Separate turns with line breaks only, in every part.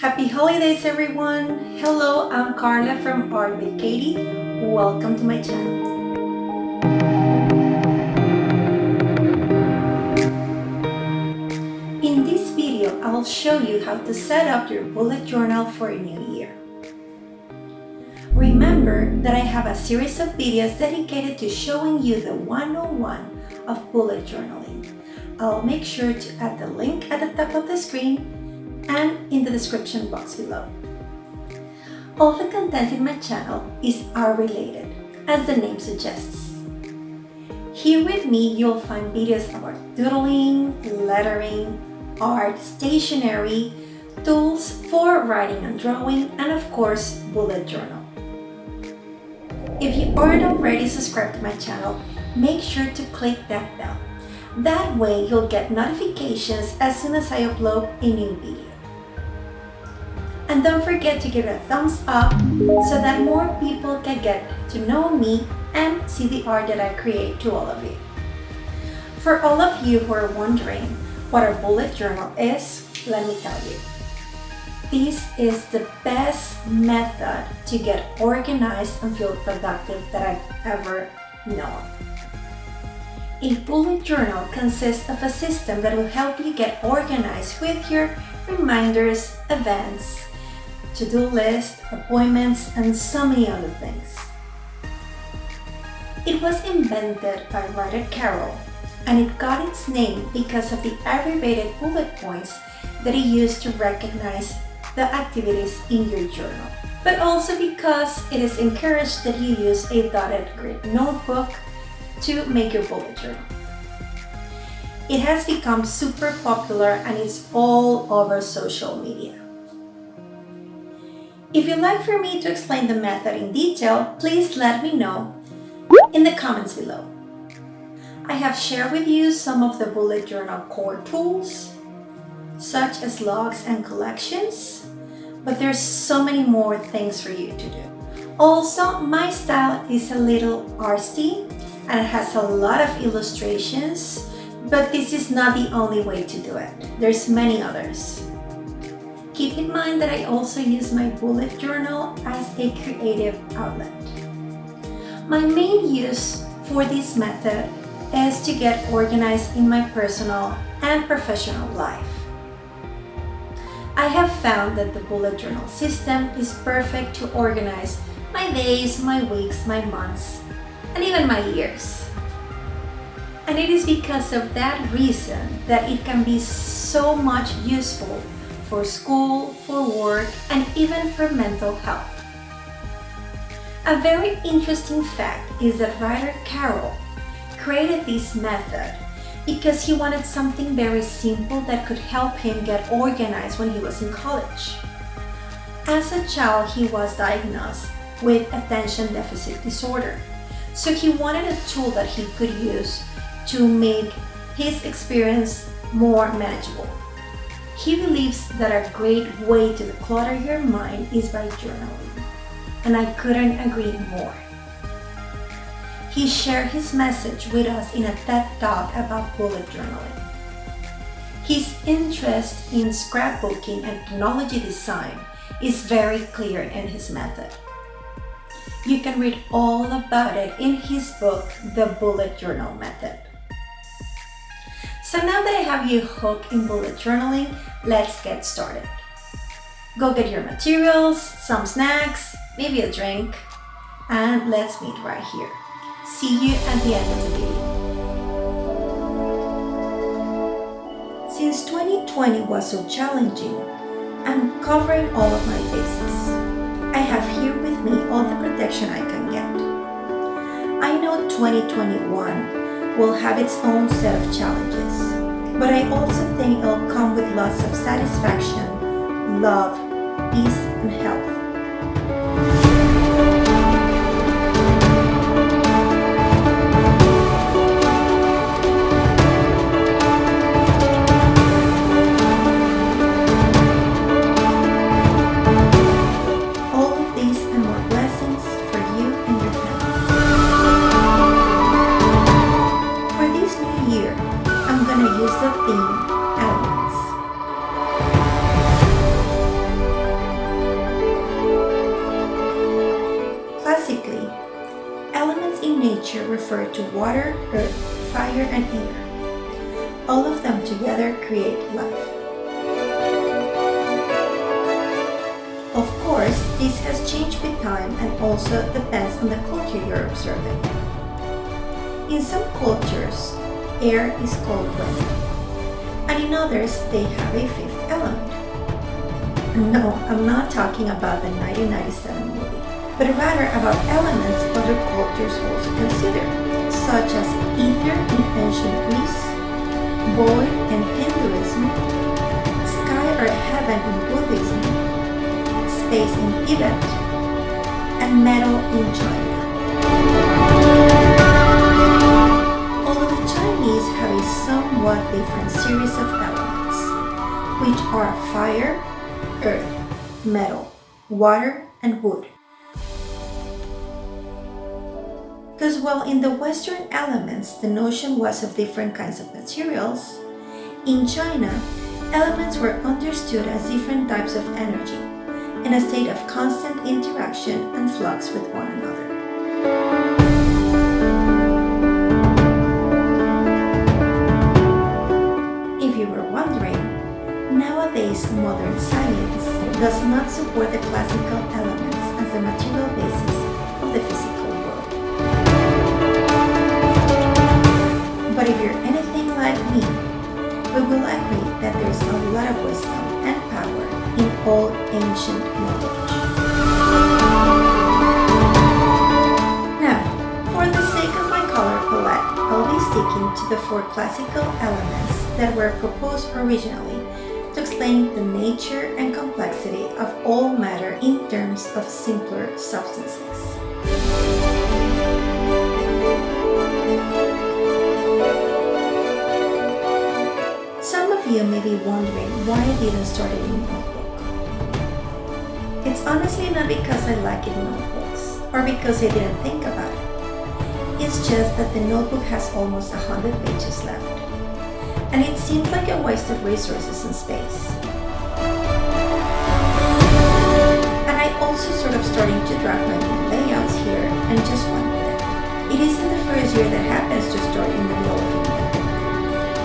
Happy holidays, everyone! Hello, I'm Carla from Art with Katie. Welcome to my channel. In this video, I will show you how to set up your bullet journal for a new year. Remember that I have a series of videos dedicated to showing you the 101 of bullet journaling. I'll make sure to add the link at the top of the screen and in the description box below. All the content in my channel is art related, as the name suggests. Here with me, you'll find videos about doodling, lettering, art, stationery, tools for writing and drawing, and of course, bullet journal. If you aren't already subscribed to my channel, make sure to click that bell. That way, you'll get notifications as soon as I upload a new video. And don't forget to give it a thumbs up so that more people can get to know me and see the art that I create to all of you. For all of you who are wondering what a bullet journal is, let me tell you. This is the best method to get organized and feel productive that I've ever known. A bullet journal consists of a system that will help you get organized with your reminders, events, to-do list, appointments, and so many other things. It was invented by writer Carol, and it got its name because of the abbreviated bullet points that he used to recognize the activities in your journal, but also because it is encouraged that you use a dotted grid notebook to make your bullet journal. It has become super popular and it's all over social media. If you'd like for me to explain the method in detail, please let me know in the comments below. I have shared with you some of the bullet journal core tools, such as logs and collections, but there's so many more things for you to do. Also, my style is a little artsy and it has a lot of illustrations, but this is not the only way to do it. There's many others. Keep in mind that I also use my bullet journal as a creative outlet. My main use for this method is to get organized in my personal and professional life. I have found that the bullet journal system is perfect to organize my days, my weeks, my months, and even my years. And it is because of that reason that it can be so much useful for school, for work, and even for mental health. A very interesting fact is that writer Carol created this method because he wanted something very simple that could help him get organized when he was in college. As a child, he was diagnosed with attention deficit disorder, so he wanted a tool that he could use to make his experience more manageable. He believes that a great way to declutter your mind is by journaling, and I couldn't agree more. He shared his message with us in a TED Talk about bullet journaling. His interest in scrapbooking and technology design is very clear in his method. You can read all about it in his book, The Bullet Journal Method. So now that I have you hooked in bullet journaling, let's get started. Go get your materials, some snacks, maybe a drink, and let's meet right here. See you at the end of the video. Since 2020 was so challenging, I'm covering all of my bases. I have here with me all the protection I can get. I know 2021 will have its own set of challenges, but I also think it'll come with lots of satisfaction, love, peace, and health. All of these and more blessings for you and your family. For this new year, I'm gonna use the theme elements. refer to water, earth, fire, and air. All of them together create life. Of course, this has changed with time and also depends on the culture you're observing. In some cultures, air is called wind, and in others, they have a fifth element. No, I'm not talking about the 1997 movie, but rather about elements other cultures also consider, such as ether in ancient Greece, void in Hinduism, sky or heaven in Buddhism, space in Tibet, and metal in China. Although the Chinese have a somewhat different series of elements, which are fire, earth, metal, water, and wood. Because while in the Western elements the notion was of different kinds of materials, in China, elements were understood as different types of energy, in a state of constant interaction and flux with one another. If you were wondering, nowadays modern science does not support the classical elements as the material basis of the physical world. But if you're anything like me, we will agree that there's a lot of wisdom and power in all ancient knowledge. Now, for the sake of my color palette, I'll be sticking to the 4 classical elements that were proposed originally to explain the nature and complexity of all matter in terms of simpler substances. Some of you may be wondering why I didn't start a new notebook. It's honestly not because I like it in notebooks or because I didn't think about it. It's just that the notebook has almost 100 pages left, and it seems like a waste of resources and space. And I also sort of starting to draft my new layouts here and just went with it. It isn't the first year that happens to start in the middle of a year.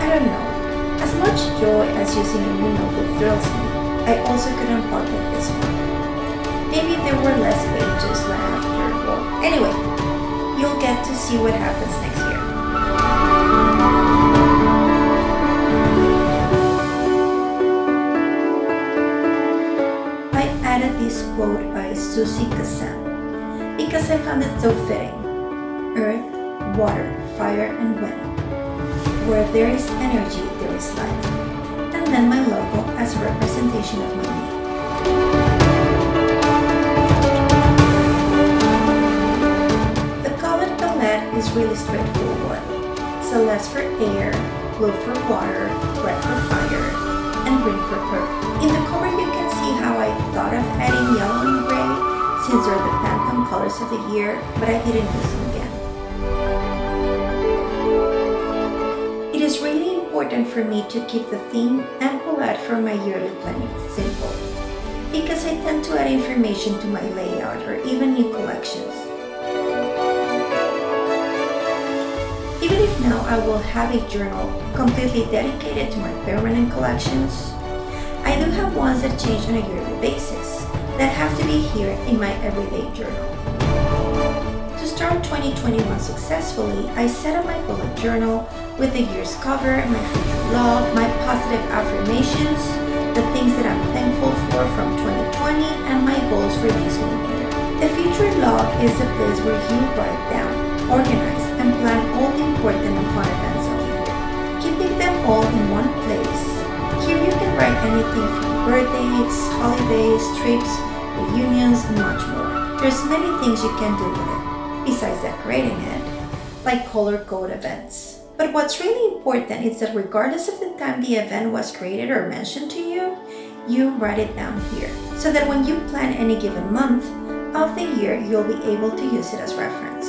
I don't know. As much joy as using a new notebook thrills me, I also couldn't part with this one. Maybe there were less pages left or anyway, you'll get to see what happens next year. I added this quote by Susie Kazan because I found it so fitting. Earth, water, fire, and wind. Where there is energy, there is life. And then my logo as a representation of my name. The color palette is really straightforward. Celeste for air, blue for water, red for fire, and green for earth. In the cover you can see how I thought of adding yellow and gray since they're the Pantone colors of the year, but I didn't use them again. It is really important for me to keep the theme and palette for my yearly planning simple, because I tend to add information to my layout or even new collections. Even if now I will have a journal completely dedicated to my permanent collections, I do have ones that change on a yearly basis that have to be here in my everyday journal. To start 2021 successfully, I set up my bullet journal with the year's cover, my future log, my positive affirmations, the things that I'm thankful for from 2020, and my goals for this new year. The future log is the place where you write down, organize, and plan all the important and fun events of the year. Keeping them all in one place, here you can write anything from birthdays, holidays, trips, reunions, and much more. There's many things you can do with it, besides decorating it, like color code events. But what's really important is that regardless of the time the event was created or mentioned to you, you write it down here, so that when you plan any given month of the year, you'll be able to use it as reference.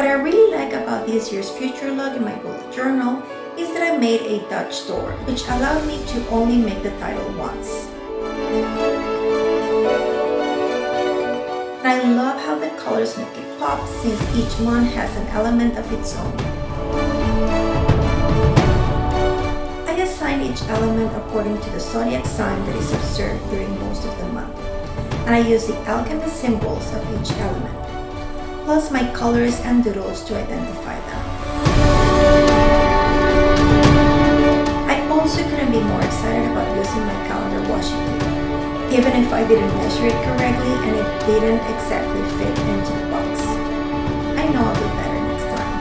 What I really like about this year's future log in my bullet journal is that I made a Dutch door, which allowed me to only make the title once. And I love how the colors make it pop since each month has an element of its own. I assign each element according to the zodiac sign that is observed during most of the month, and I use the alchemist symbols of each element, plus my colors and doodles to identify them. I also couldn't be more excited about using my calendar washi tape, even if I didn't measure it correctly and it didn't exactly fit into the box. I know I'll do better next time.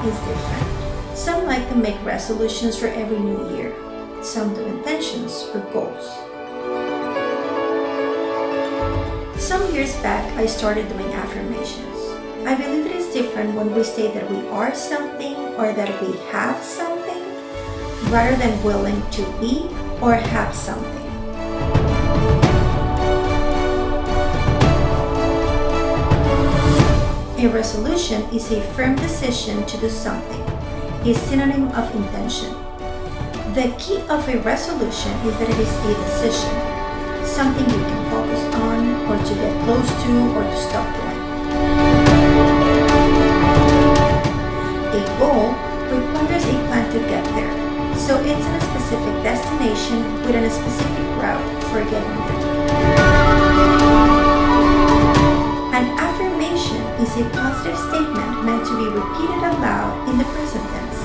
Is different. Some like to make resolutions for every new year. Some do intentions or goals. Some years back, I started doing affirmations. I believe it is different when we state that we are something or that we have something, rather than willing to be or have something. A resolution is a firm decision to do something, a synonym of intention. The key of a resolution is that it is a decision, something you can focus on or to get close to or to stop doing. A goal requires a plan to get there, so it's in a specific destination within a specific route for getting there. An affirmation is a positive statement meant to be repeated aloud in the present tense.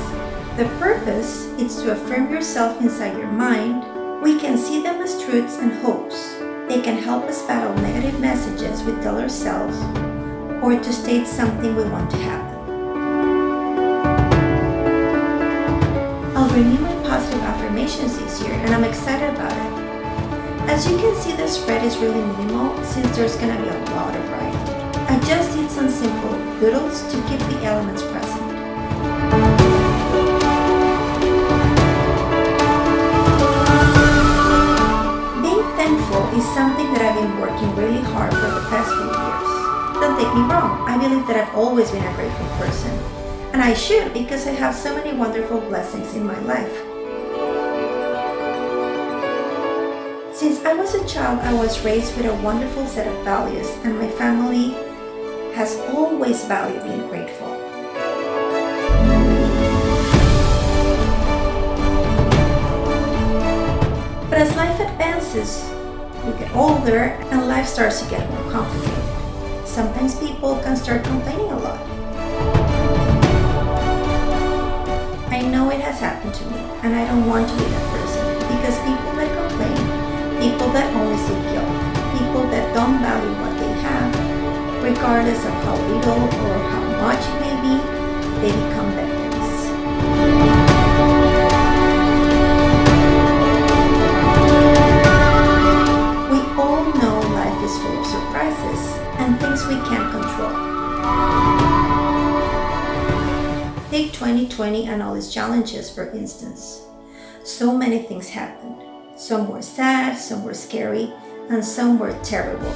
The purpose is to affirm yourself inside your mind. We can see them as truths and hopes. They can help us battle negative messages we tell ourselves or to state something we want to happen. I'll renew my positive affirmations this year and I'm excited about it. As you can see, the spread is really minimal since there's going to be a lot of writing. I just did some simple doodles to keep the elements present. Being thankful is something that I've been working really hard for the past few years. Don't take me wrong, I believe that I've always been a grateful person. And I should, because I have so many wonderful blessings in my life. Since I was a child, I was raised with a wonderful set of values, and my family has always valued being grateful. But as life advances, you get older and life starts to get more complicated. Sometimes people can start complaining a lot. I know it has happened to me, and I don't want to be that person, because people that complain, people that only see guilt, people that don't value what they have, regardless of how little or how much it may be, they become victims. We all know life is full of surprises and things we can't control. Take 2020 and all its challenges, for instance. So many things happened. Some were sad, some were scary, and some were terrible.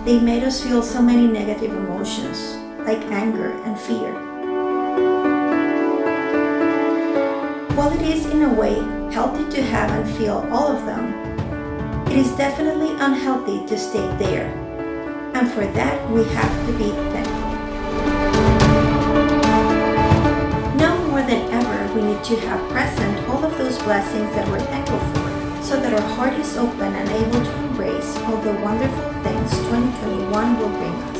They made us feel so many negative emotions, like anger and fear. While it is in a way healthy to have and feel all of them, it is definitely unhealthy to stay there. And for that, we have to be thankful. Now more than ever, we need to have present all of those blessings that we're thankful for, so that our heart is open and able to embrace all the wonderful things 2021 will bring us.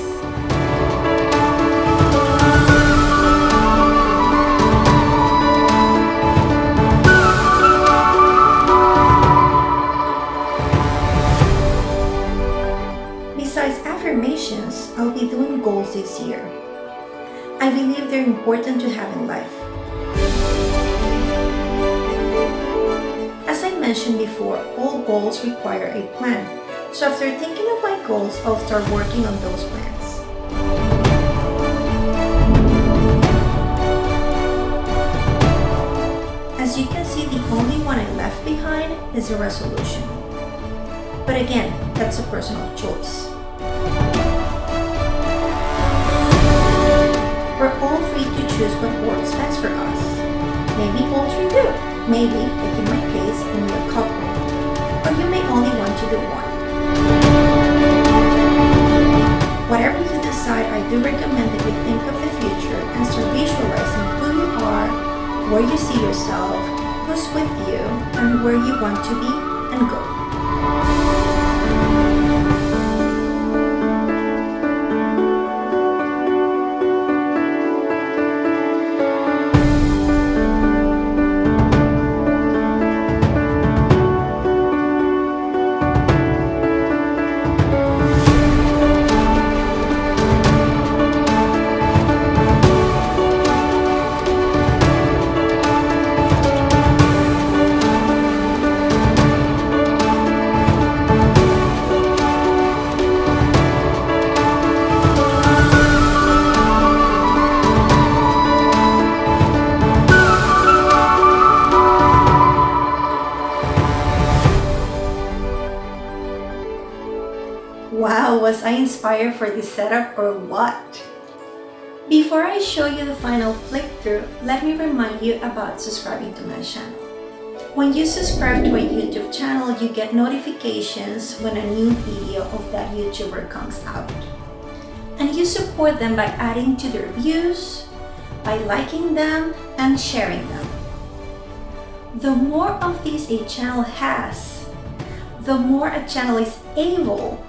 Besides affirmations, I'll be doing goals this year. I believe they're important to have in life. As I mentioned before, all goals require a plan. So after thinking of my goals, I'll start working on those plans. As you can see, the only one I left behind is a resolution. But again, that's a personal choice. We're all free to choose what works best for us. Maybe all three do. Maybe, like in my case, only a couple. Or you may only want to do one. Whatever you decide, I do recommend that you think of the future and start visualizing who you are, where you see yourself, who's with you, and where you want to be and go. Wow, was I inspired for this setup or what? Before I show you the final flick-through, let me remind you about subscribing to my channel. When you subscribe to a YouTube channel, you get notifications when a new video of that YouTuber comes out. And you support them by adding to their views, by liking them, and sharing them. The more of these a channel has, the more a channel is able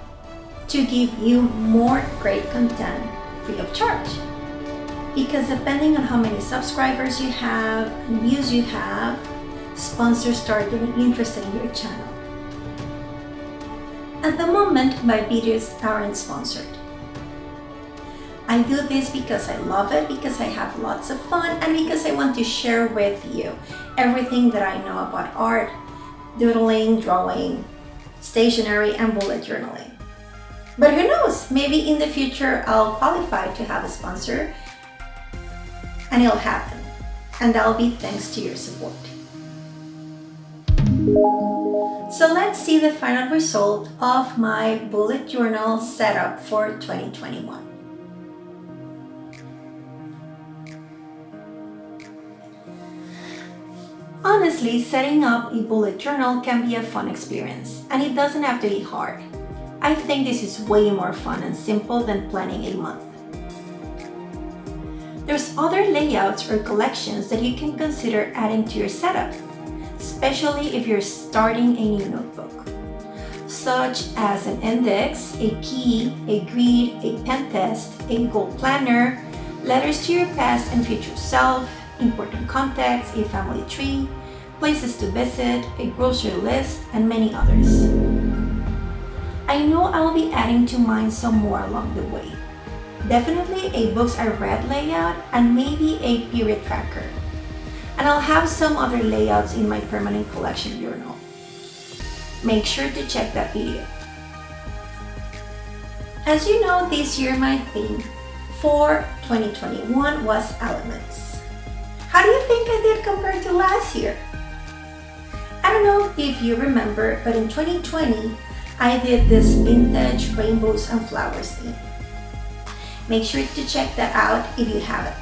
to give you more great content free of charge. Because depending on how many subscribers you have and views you have, sponsors start getting interested in your channel. At the moment, my videos aren't sponsored. I do this because I love it, because I have lots of fun, and because I want to share with you everything that I know about art, doodling, drawing, stationery, and bullet journaling. But who knows, maybe in the future I'll qualify to have a sponsor and it'll happen. And that'll be thanks to your support. So let's see the final result of my bullet journal setup for 2021. Honestly, setting up a bullet journal can be a fun experience, and it doesn't have to be hard. I think this is way more fun and simple than planning a month. There's other layouts or collections that you can consider adding to your setup, especially if you're starting a new notebook, such as an index, a key, a grid, a pen test, a goal planner, letters to your past and future self, important contacts, a family tree, places to visit, a grocery list, and many others. I know I'll be adding to mine some more along the way. Definitely a books I read layout and maybe a period tracker. And I'll have some other layouts in my permanent collection journal. Make sure to check that video. As you know, this year my theme for 2021 was elements. How do you think I did compared to last year? I don't know if you remember, but in 2020, I did this vintage rainbows and flowers theme. Make sure to check that out if you haven't.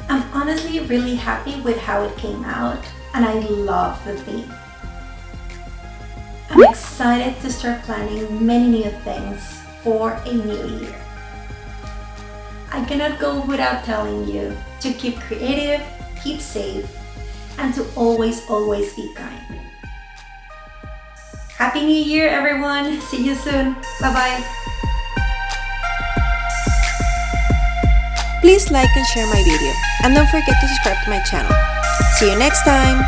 I'm honestly really happy with how it came out, and I love the theme. I'm excited to start planning many new things for a new year. I cannot go without telling you to keep creative, keep safe, and to always be kind. Happy New Year, everyone! See you soon. Bye-bye.
Please like and share my video, and don't forget to subscribe to my channel. See you next time!